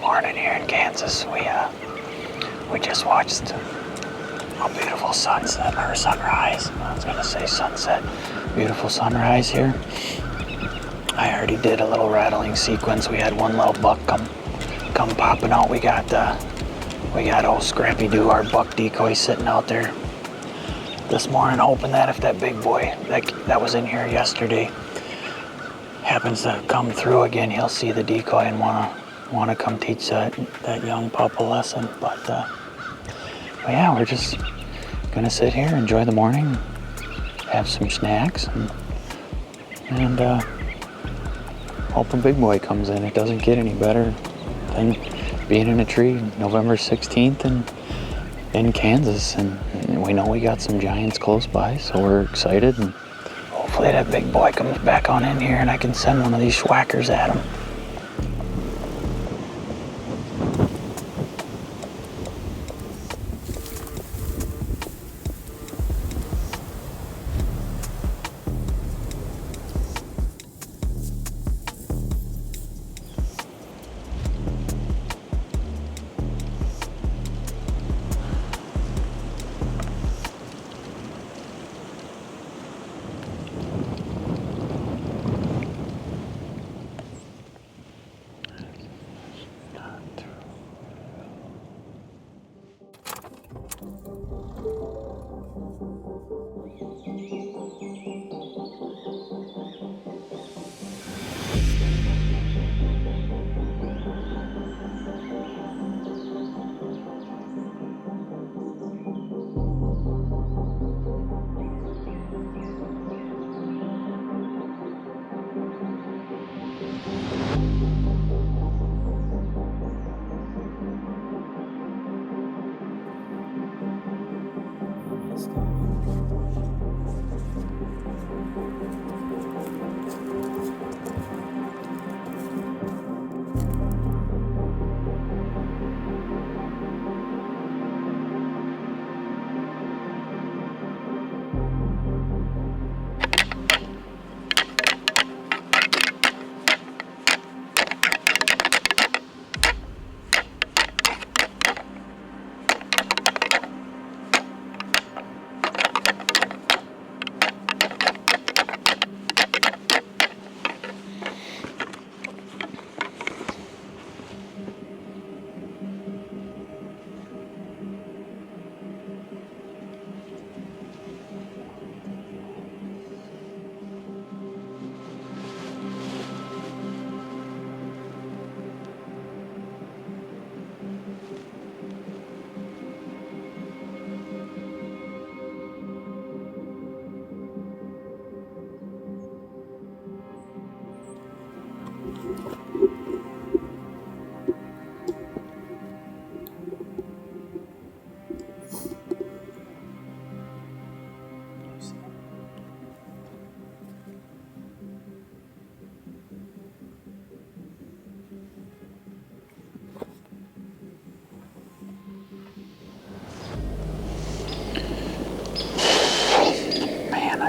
morning here in Kansas. We just watched a beautiful sunset, or sunrise. I was gonna say sunset. Beautiful sunrise here. I already did a little rattling sequence. We had one little buck come popping out. We got old Scrappy Doo, our buck decoy, sitting out there this morning, hoping that if that big boy that was in here yesterday happens to come through again, he'll see the decoy and wanna come teach that young pup a lesson. But yeah, we're just gonna sit here, enjoy the morning, have some snacks, and hope a big boy comes in. It doesn't get any better than being in a tree November 16th in Kansas, and we know we got some giants close by, so we're excited, and hopefully that big boy comes back on in here and I can send one of these schwackers at him.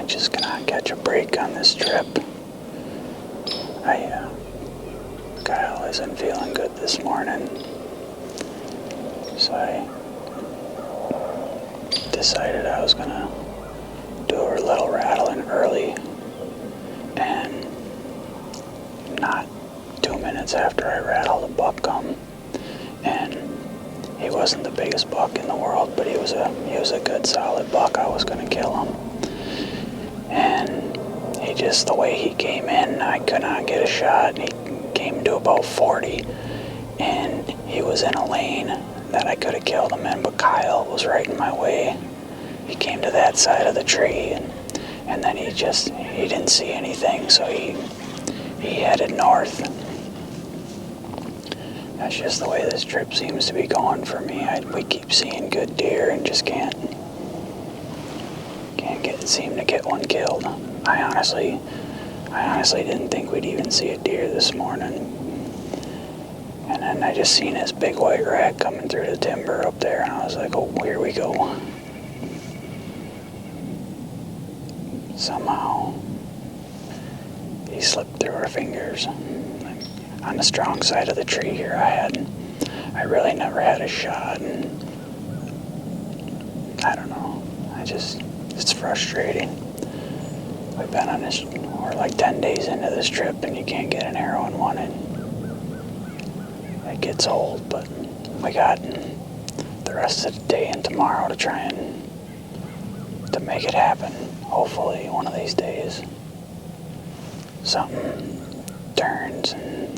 Just cannot catch a break on this trip. Kyle isn't feeling good this morning, so I decided I was gonna do a little rattling early, and not 2 minutes after I rattled, a buck come, and he wasn't the biggest buck in the world, but he was a good solid buck. I was gonna kill him. And the way he came in, I could not get a shot. He came to about 40, and he was in a lane that I could have killed him in, but Kyle was right in my way. He came to that side of the tree, and then he didn't see anything, so he headed north. That's just the way this trip seems to be going for me. We keep seeing good deer and just can't seem to get one killed. I honestly didn't think we'd even see a deer this morning. And then I just seen this big white rat coming through the timber up there, and I was like, oh, here we go. Somehow he slipped through our fingers. On the strong side of the tree here, I had I really never had a shot, and I don't know. It's frustrating. We've been on this, we're like 10 days into this trip, and you can't get an arrow in one, and it gets old, but we got the rest of the day and tomorrow to try and to make it happen. Hopefully one of these days something turns and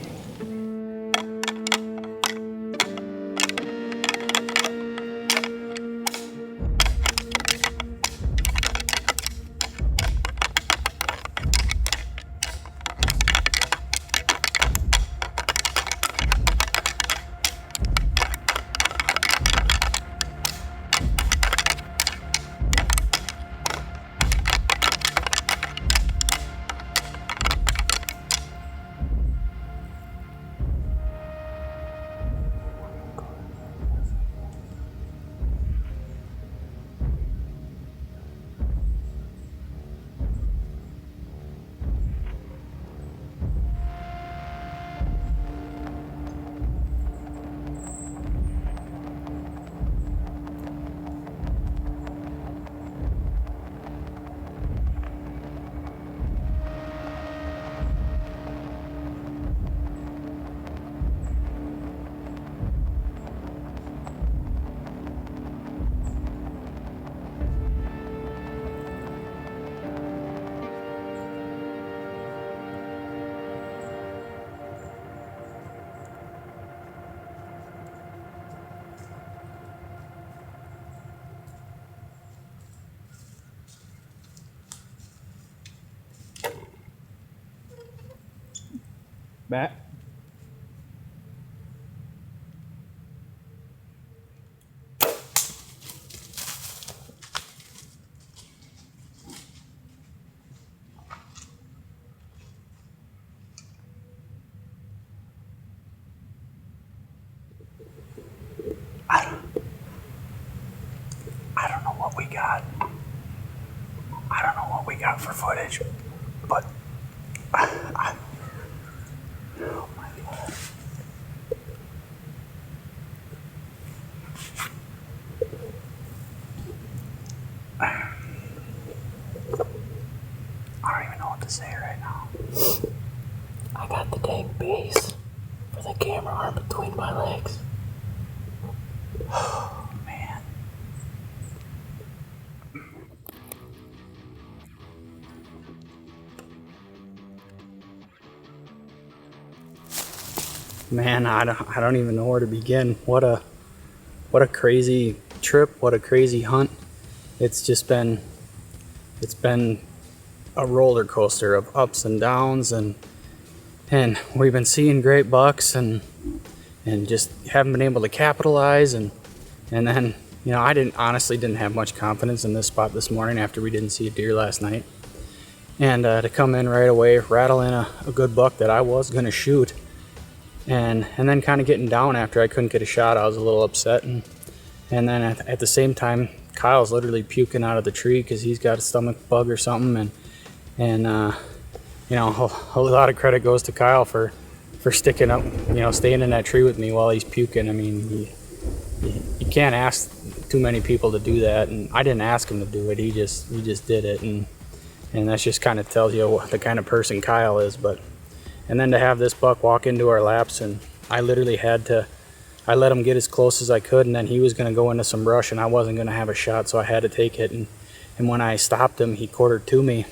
Matt? I don't know what we got. I don't know what we got for footage, but oh my God. I don't even know what to say right now. I got the dang base for the camera arm between my legs. Oh, man. Man, I don't even know where to begin. What a crazy trip, what a crazy hunt. It's been a roller coaster of ups and downs, and we've been seeing great bucks and just haven't been able to capitalize, and then, you know, I honestly didn't have much confidence in this spot this morning after we didn't see a deer last night. And to come in right away, rattle in a good buck that I was gonna shoot, and then kind of getting down after I couldn't get a shot, I was a little upset, and then at the same time, Kyle's literally puking out of the tree because he's got a stomach bug or something, and you know, a lot of credit goes to Kyle for sticking up, you know, staying in that tree with me while he's puking. I mean, you can't ask too many people to do that, and I didn't ask him to do it. He just did it, and that's just kind of tells you what the kind of person Kyle is. And then to have this buck walk into our laps, and I literally I let him get as close as I could, and then he was going to go into some brush, and I wasn't going to have a shot, so I had to take it. And when I stopped him, he quartered to me,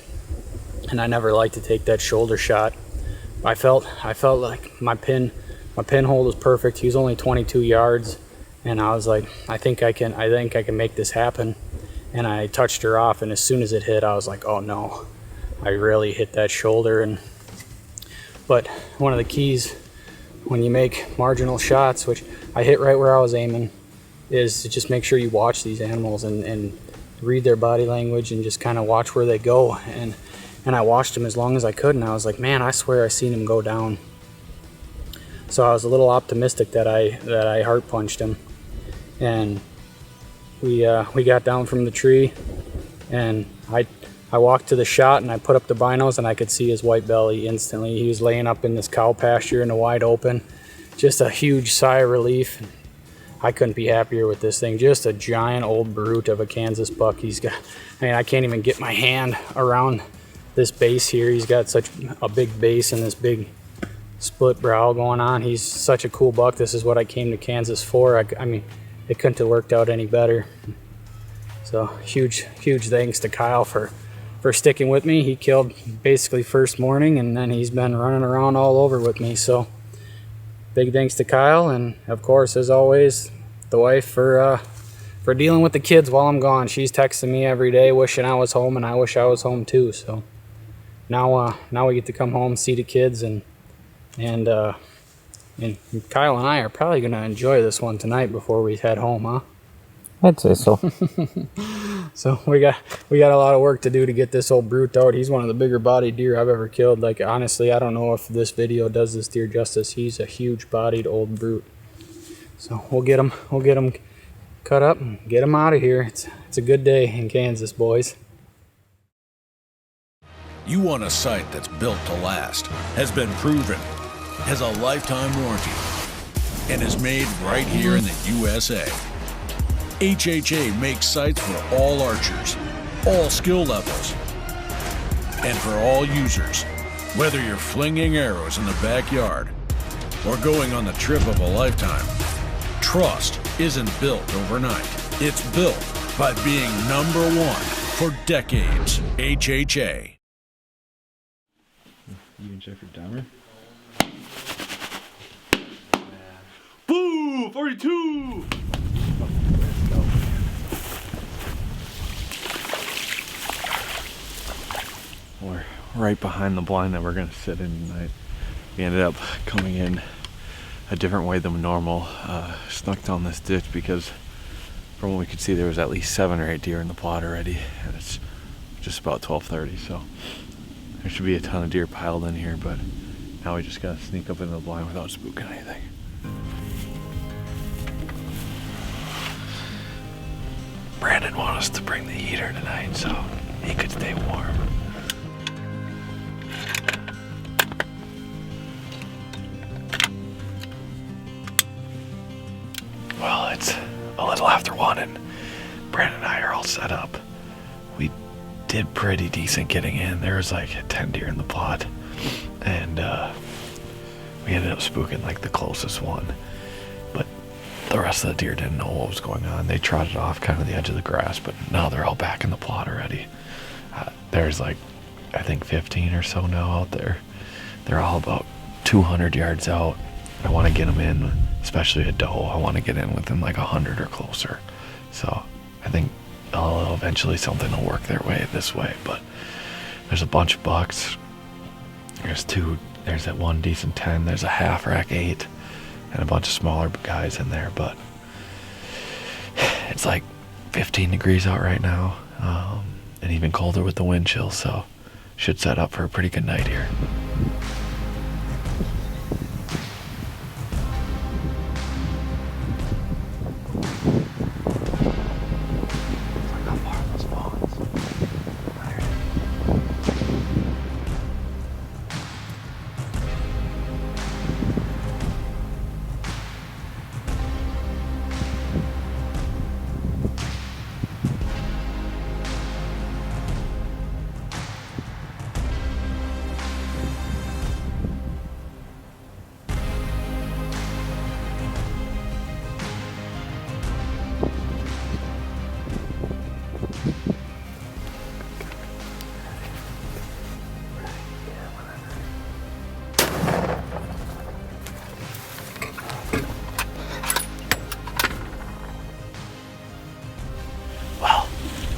and I never like to take that shoulder shot. I felt like my pin hold was perfect. He was only 22 yards, and I was like, I think I can make this happen. And I touched her off, and as soon as it hit, I was like, oh no, I really hit that shoulder. But one of the keys when you make marginal shots, which I hit right where I was aiming, is to just make sure you watch these animals and read their body language and just kind of watch where they go. And I watched him as long as I could, and I was like, man, I swear I seen him go down. So I was a little optimistic that I heart punched him. And we got down from the tree, and I walked to the shot, and I put up the binos, and I could see his white belly instantly. He was laying up in this cow pasture in the wide open. Just a huge sigh of relief. I couldn't be happier with this thing. Just a giant old brute of a Kansas buck. He's got, I mean, I can't even get my hand around this base here. He's got such a big base and this big split brow going on. He's such a cool buck. This is what I came to Kansas for. I mean, it couldn't have worked out any better. So huge thanks to Kyle for sticking with me. He killed basically first morning, and then he's been running around all over with me. So big thanks to Kyle, and of course, as always, the wife for dealing with the kids while I'm gone. She's texting me every day wishing I was home, and I wish I was home too. So now we get to come home, see the kids, and Kyle and I are probably gonna enjoy this one tonight before we head home, huh? I'd say so. So we got a lot of work to do to get this old brute out. He's one of the bigger bodied deer I've ever killed. Like, honestly, I don't know if this video does this deer justice. He's a huge bodied old brute. So we'll get him cut up and get him out of here. It's a good day in Kansas, boys. You want a site that's built to last, has been proven, has a lifetime warranty, and is made right here in the USA. HHA makes sites for all archers, all skill levels, and for all users. Whether you're flinging arrows in the backyard or going on the trip of a lifetime, trust isn't built overnight. It's built by being number one for decades. HHA. You and Jeffrey Dahmer? Boo! 42! We're right behind the blind that we're going to sit in tonight. We ended up coming in a different way than normal. Snuck down this ditch because from what we could see there was at least 7 or 8 deer in the plot already, and it's just about 12:30, so there should be a ton of deer piled in here, but now we just got to sneak up into the blind without spooking anything. Brandon wanted us to bring the heater tonight so he could stay warm. Well, it's a little after 1 and Brandon and I are all set up. We did pretty decent getting in. There was like 10 deer in the plot, and we ended up spooking like the closest one. But the rest of the deer didn't know what was going on. They trotted off kind of the edge of the grass, but now they're all back in the plot already. There's like, I think 15 or so now out there. They're all about 200 yards out. I want to get them in, especially a doe. I want to get in within like 100 or closer. So I think eventually something will work their way this way. But there's a bunch of bucks. There's that one decent 10. There's a half rack 8 and a bunch of smaller guys in there. But it's like 15 degrees out right now, and even colder with the wind chill. So should set up for a pretty good night here.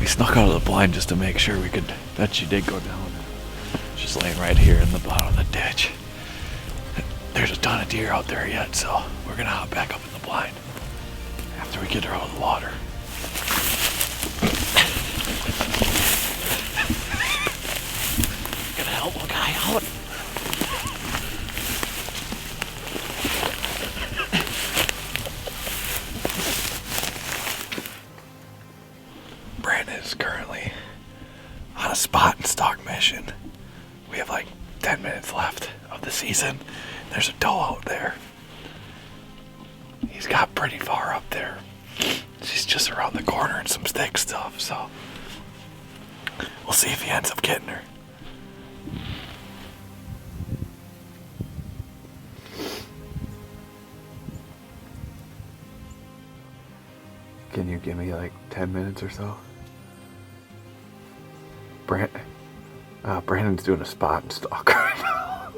Snuck out of the blind just to make sure we could bet she did go down. She's laying right here in the bottom of the ditch. There's a ton of deer out there yet, so we're gonna hop back up in the blind after we get her out of the water. Gonna help a guy out. Brandon is currently on a spot and stalk mission. We have like 10 minutes left of the season. There's a doe out there. He's He's got pretty far up there. She's just around the corner and some stick stuff, so we'll see if he ends up getting her. Can you give me like 10 minutes or so? Brandon's doing a spot and stalk right now.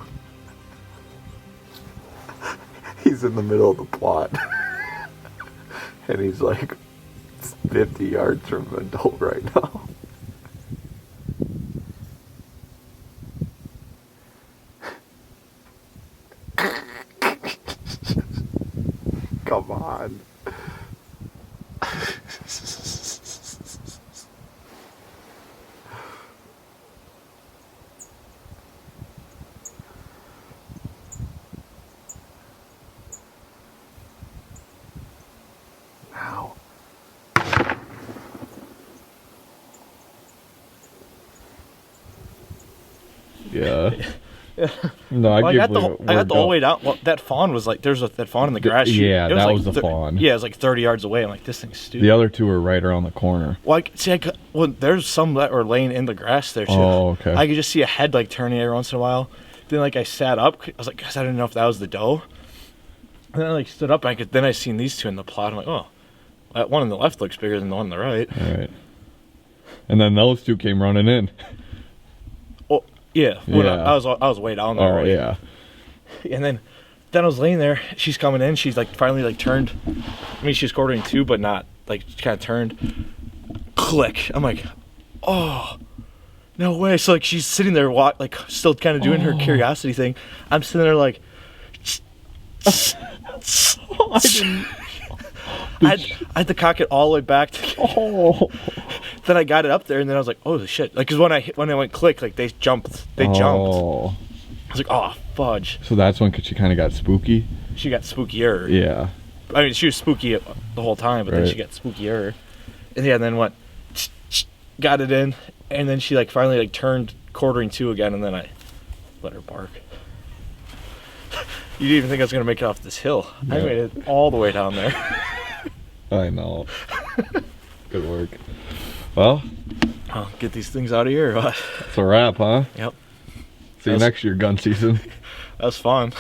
He's in the middle of the plot. And he's like 50 yards from an adult right now. Come on. Now. Yeah. No, I got the whole way down. Well, that fawn was like, there's that fawn in the grass. Yeah, that like was the fawn. Yeah, it was like 30 yards away. I'm like, this thing's stupid. The other two are right around the corner. Well, there's some that were laying in the grass there too. Oh, okay. I could just see a head like turning every once in a while. Then like I sat up. I was like, guys, I didn't know if that was the doe. And then I like stood up. And then I seen these two in the plot. I'm like, oh, that one on the left looks bigger than the one on the right. All right. And then those two came running in. Oh yeah. When Yeah. I was way down there. Oh already. yeah. And then I was laying there. She's coming in. She's like finally like turned. I mean, she was quartering too, but not like kind of turned. Click. I'm like, oh, no way. So like she's sitting there, like still kind of doing her curiosity thing. I'm sitting there like, I had to cock it all the way back. Then I got it up there, and then I was like, oh shit! Like, cause when I went click, like they jumped. I was like, oh fudge. So that's when she kind of got spooky. She got spookier. Yeah. I mean, she was spooky the whole time, but then Right. she got spookier. And yeah, then got it in, and then she like finally like turned quartering two again, and then I let her bark. You didn't even think I was gonna make it off this hill. I made it all the way down there. I know. Good work. Well, I'll get these things out of here. it's a wrap, huh? Yep. See you next year, gun season. That was fun.